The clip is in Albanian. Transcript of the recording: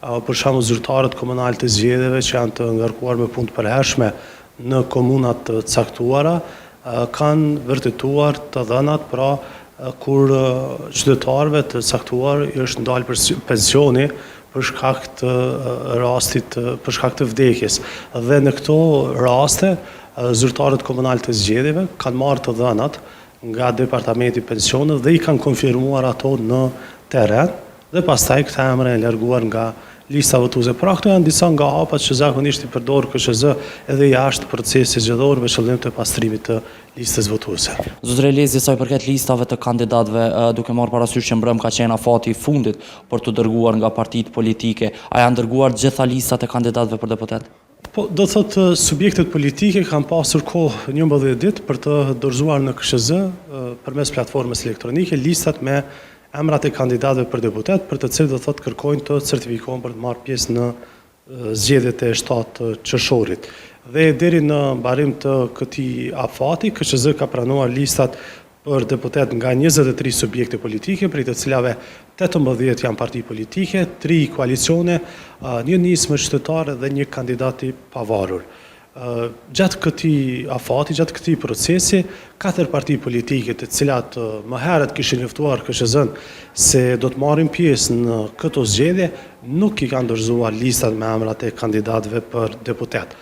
Për shembull zyrtarët komunal të zgjedhjeve që janë të ngarkuar me punë të përhershme në komunat të caktuara kanë vërtetuar të dhënat, pra kur qytetarëve të caktuar i është ndalë pensioni për shkak të rastit, për shkak të vdekjes. Dhe në këto raste zyrtarët komunal të zgjedhjeve kanë marrë të dhënat nga Departamenti i Pensioneve dhe i kanë konfirmuar ato në terren dhe pastaj këta emra janë larguar nga lista votuese. Pra këto janë disa nga hapat që zakonisht i përdor KSZ edhe jashtë procesit zgjedhor me qëllim të pastrimit të listës votuese. Zotëre Lezi, sa i përket listave të kandidatëve, duke marrë parasysh që mbrëm ka qenë afati i fundit për të dërguar nga partitë politike, a janë dërguar gjitha listat e kandidatëve për deputet? Po, do thotë subjektet politike kanë pasur kohë 11 ditë për të dorëzuar në KSZ përmes platformës elektronike listat me emrat e kandidatëve për deputet, për të cilët do thotë kërkojnë të certifikohen për të marrë pjesë në zgjedhjet e 7 qershorit. Dhe deri në mbarim të këtij afati, KSZ ka pranuar listat për deputet nga 23 subjekte politike, prej të cilave 18 janë parti politike, 3 koalicione, një nismë qytetare dhe një kandidat i pavarur. Gjatë këtij afati, gjatë këtij procesi, 4 parti politike të cilat më herët kishin njoftuar KSZ-n se do të marrin pjesë në këto zgjedhje, nuk i kanë dorëzuar listat me emrat e kandidatëve për deputet.